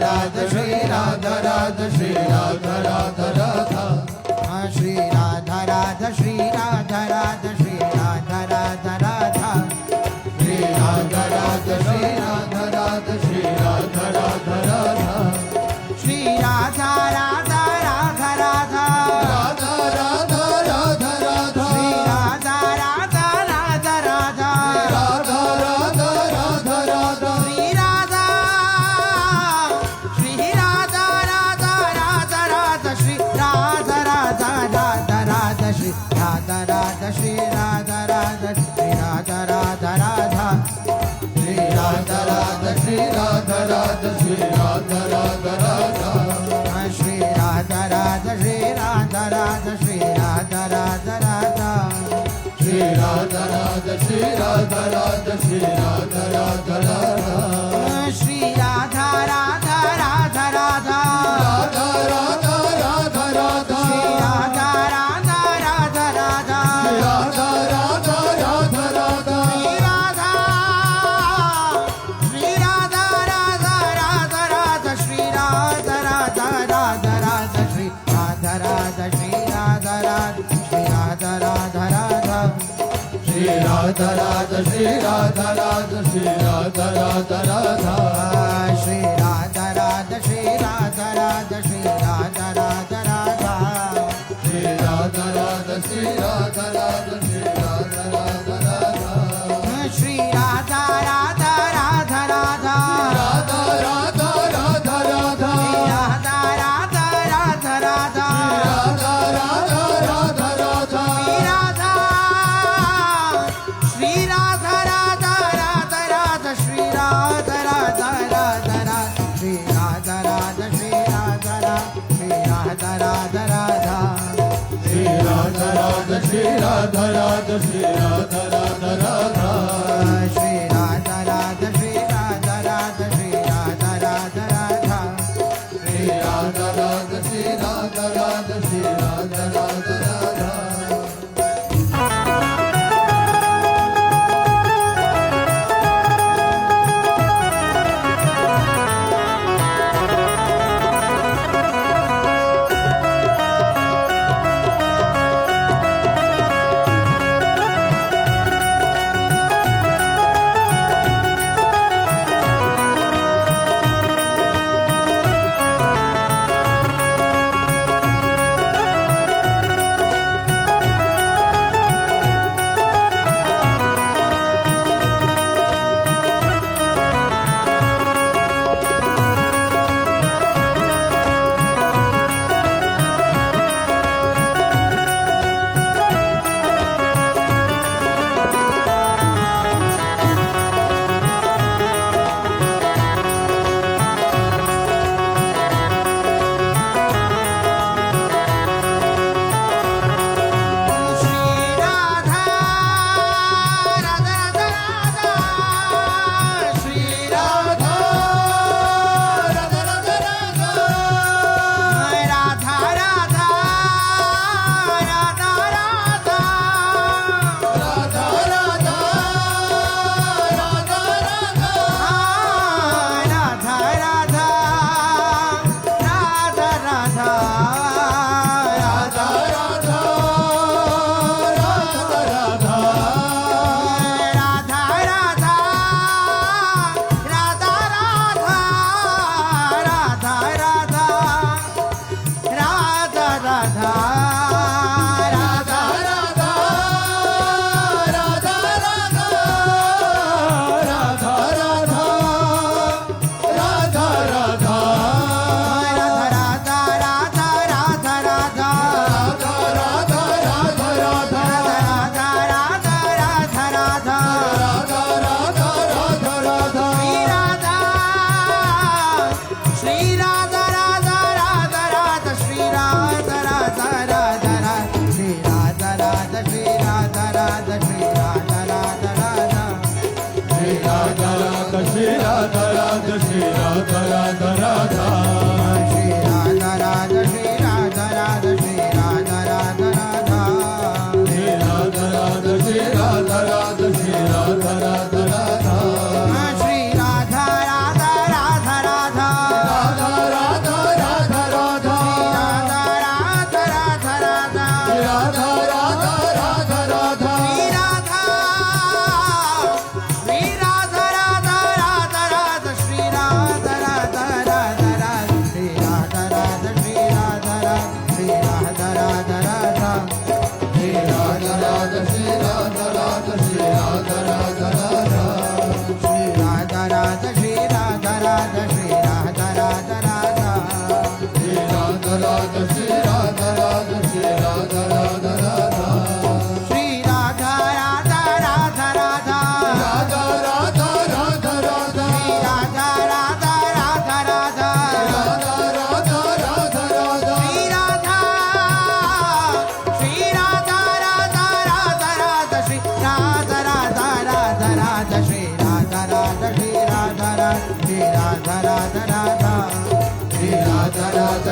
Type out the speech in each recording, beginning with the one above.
Radha Shri Radha Radha Shri Radha Radha Radha Shri Radha Radha Shri Radha Radha Shri Radha Radha Radha Shri Radha Radha Shri Radha Radha Shri Radha Radha Radha Shri Radha Radha Radha Radha Radha Radha Radha Radha Shri Radha Radha Radha Radha Radha Radha Radha Radha Shri Radha Radha Radha Radha Shri Radha Radha Radha Radha Shri Radha Radha Shri Radha Radha Shri Radha Radha Radha Shri Radha Radha Shri Radha Radha Shri Radha Radha Radha Shri Radha Radha Shri Radha Radha Shri Radha Radha Radha Shri Radha Radha Shri Radha Radha Shri Radha Radha Radha Shri Radha Radha Radha Radha Radha Radha Radha Radha Shri Radha Radha Radha Radha Radha Radha Radha Radha Shri Radha Radha Radha Radha Shri Radha Radha Radha Radha Shri Radha Radha Shri Radha Radha Shri Radha Radha Radha Shri Radha Radha Shri Radha Radha Shri Radha Radha Radha Shri Radha Radha Shri Radha Radha Shri Radha Radha Radha Shri Radha Radha Shri Radha Radha Shri Radha Radha Radha Shri Radha Radha Radha Radha Radha Radha Radha Radha Radha Radha Radha Radha Radha Radha Radha Radha Shri Radha Radha Radha Radha Shri Radha Radha Radha Radha Shri Radha Radha Shri Radha Radha Shri Radha Radha Radha Shri Radha Radha Shri Radha Radha Shri Radha Radha Radha Shri Radha Radha Shri Radha Radha Shri Radha Radha Radha Shri Radha Radha Shri Radha Radha Shri Radha Radha Radha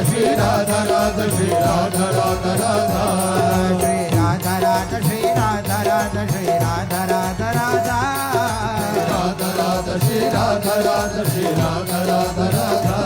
Shri Radha Radha Shri Radha Radha Radha Shri Radha Radha Shri Radha Radha Shri Radha Radha Radha Radha Radha Shri Radha Radha Shri Radha Radha Radha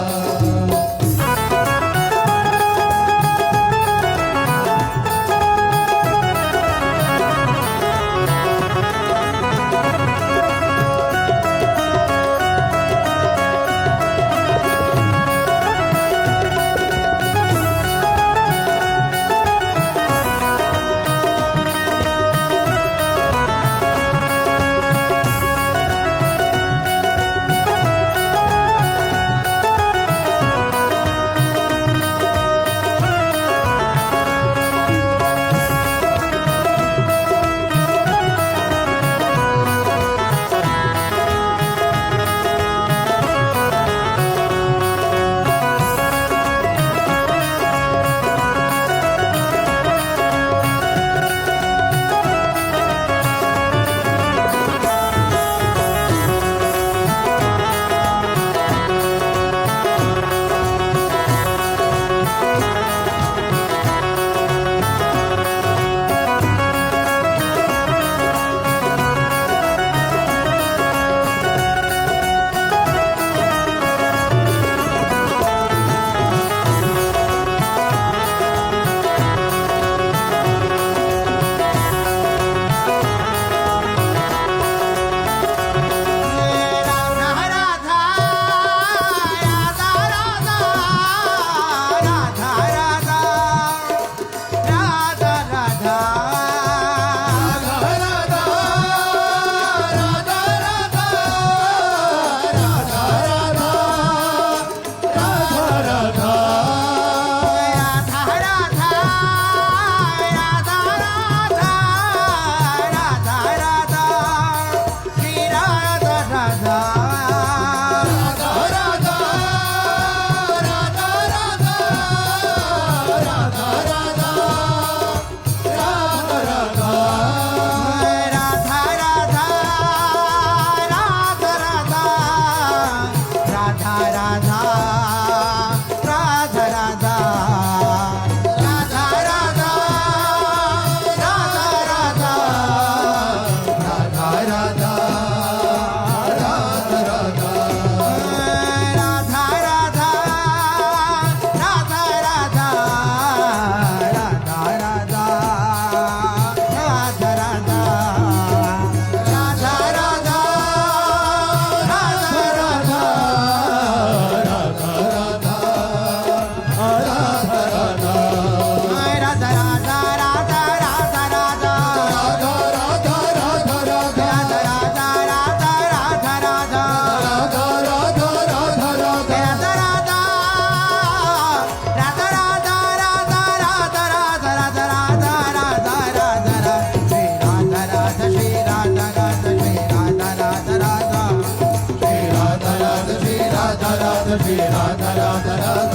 Shri Radha Radha Radha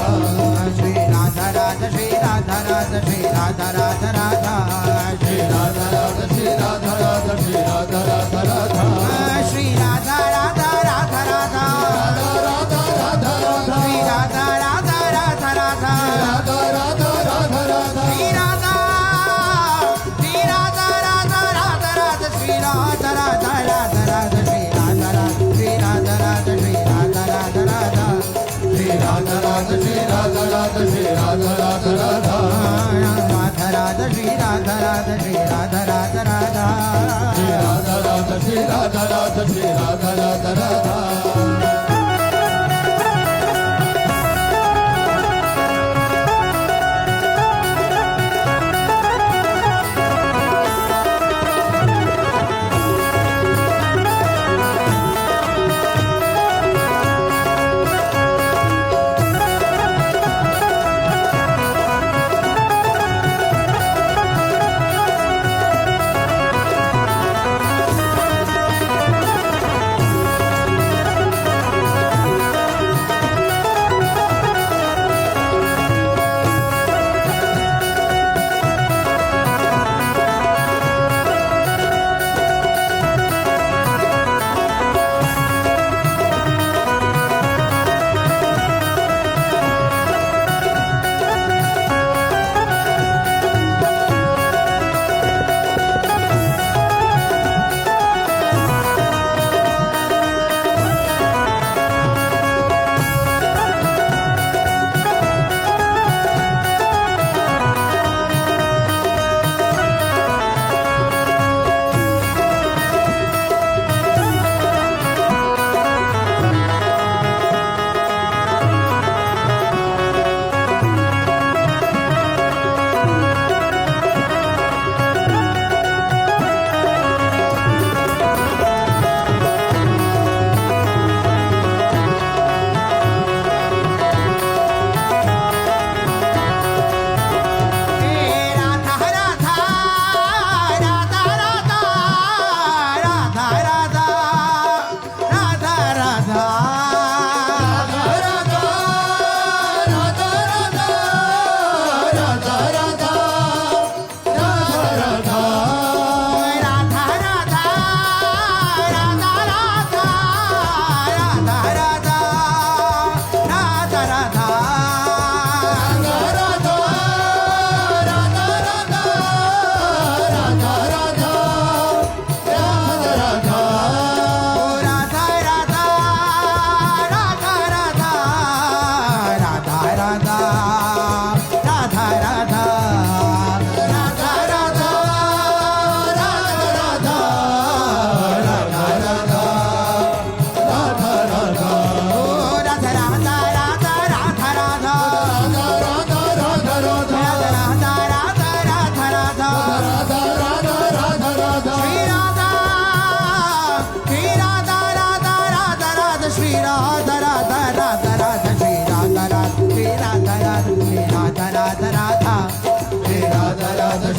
Shri Radha Radha Shri Radha Radha Shri Radha Radha Radha Shri Radha Radha Shri Radha Radha Shri Radha Radha Radha Shri Radha Radha Radha Radha Radha Radha Radha Shri Radha Radha Radha Radha Radha Radha Radha Radha Shri Radha Shri Radha Radha Radha Radha Shri Radha Radha Radha Radha Shri Radha Radha Shri Radha Radha Shri Radha Radha Radha Shri Radha Radha Shri Radha Radha Shri Radha Radha Radha Radha Radha Shri Radha Radha Shri Radha Radha Radha Shri Radha Radha Shri Radha Radha Shri Radha Radha Radha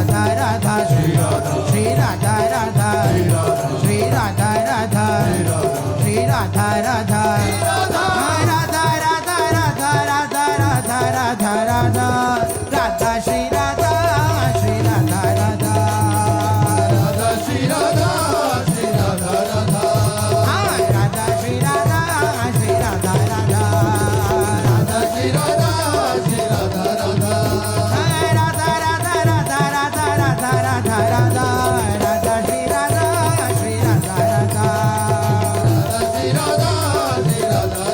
Radha Radha Shri Radha Radha Radha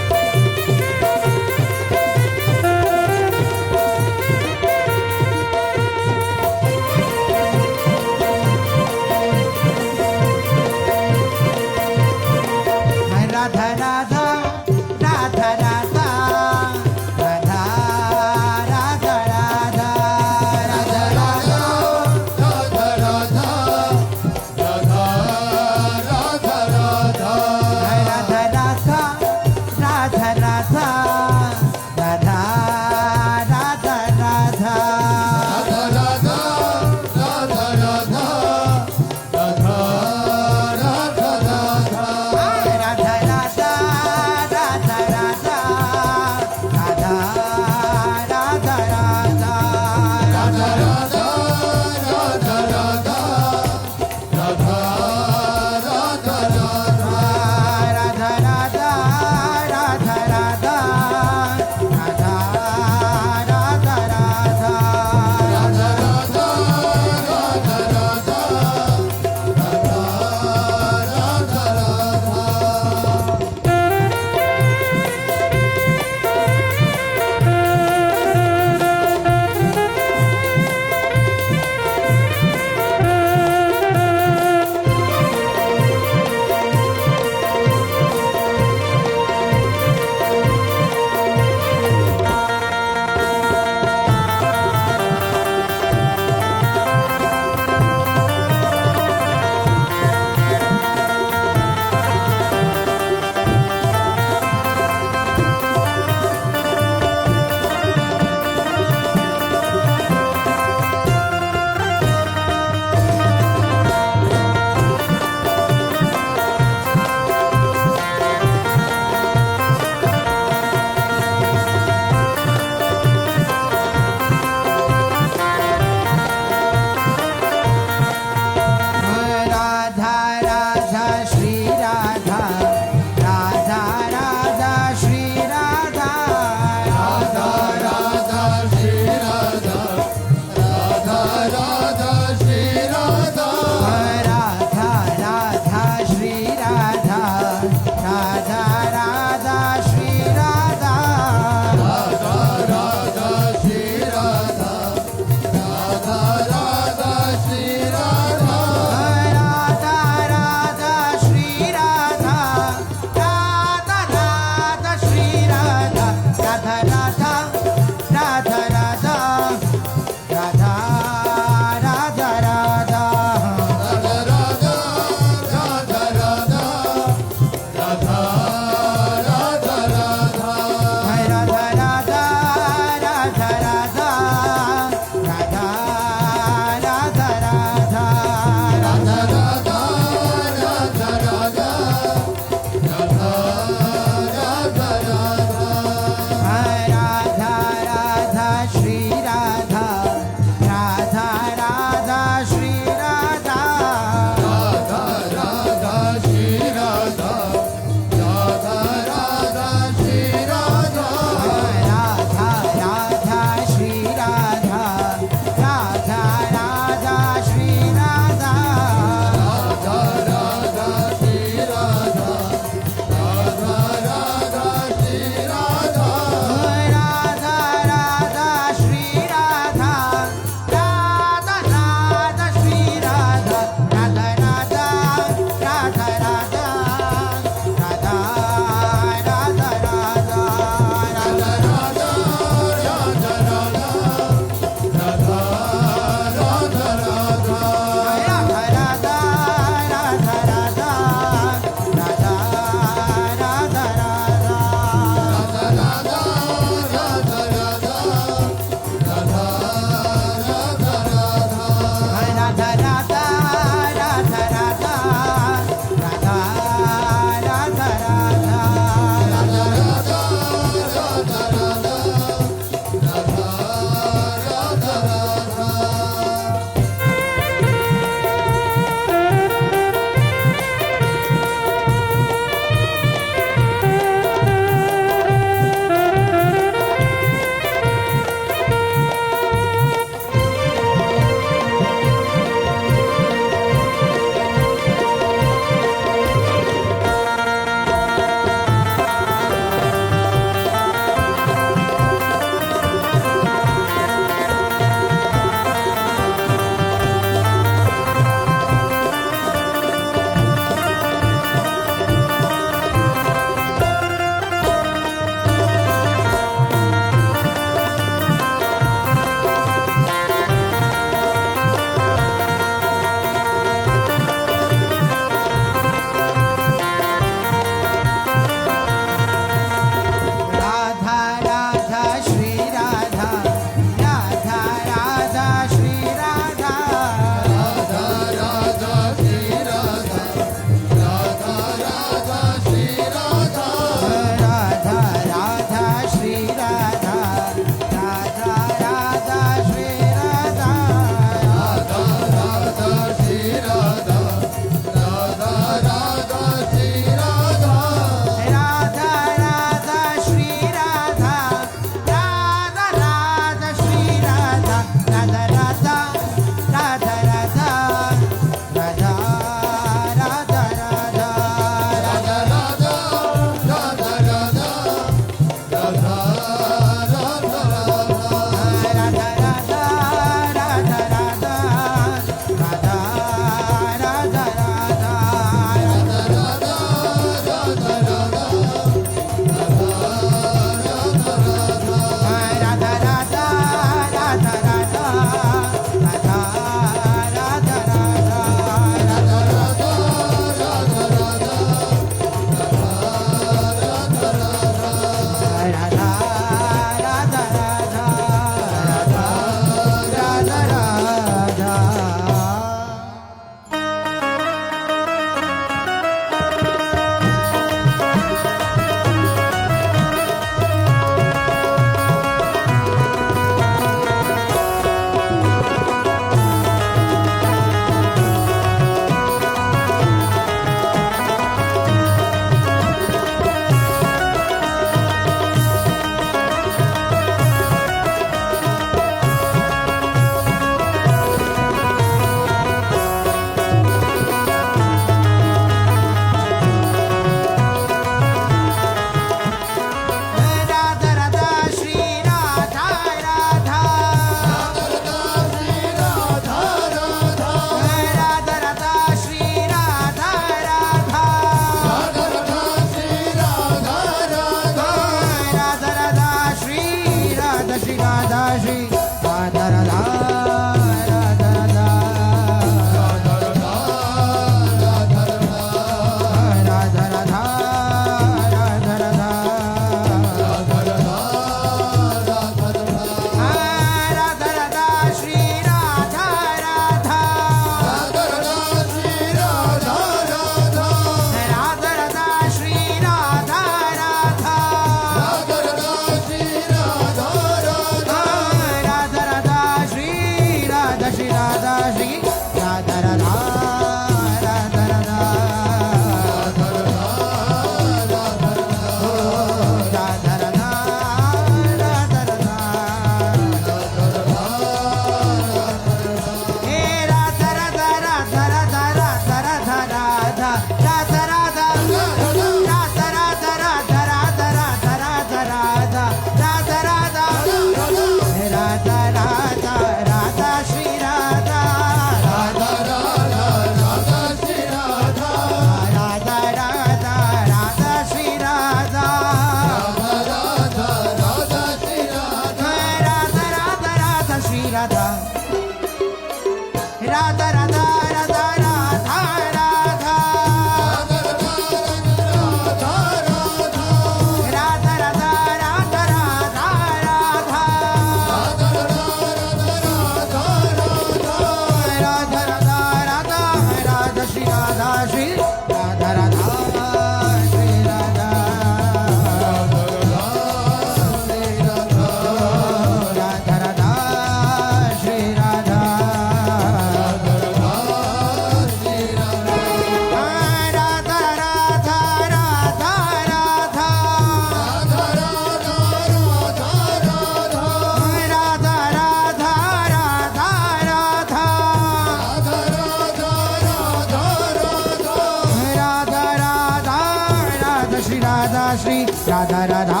Shri Radha Radha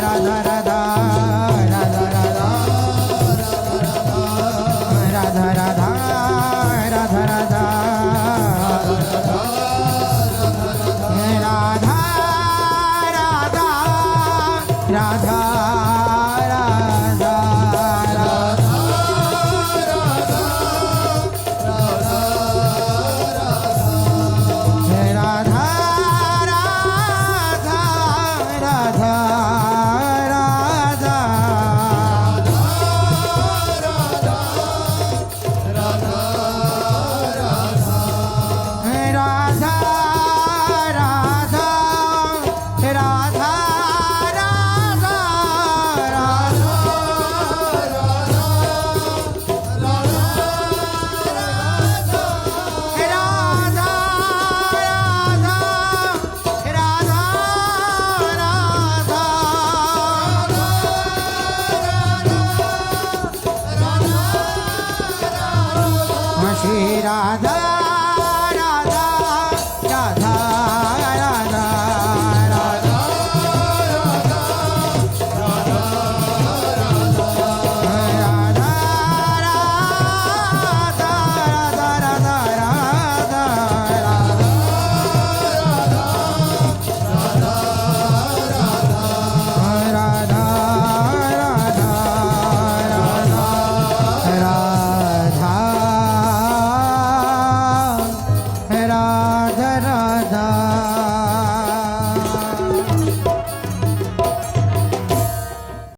Radha Radha Radha Radha Radha Radha Radha Radha Radha Radha Radha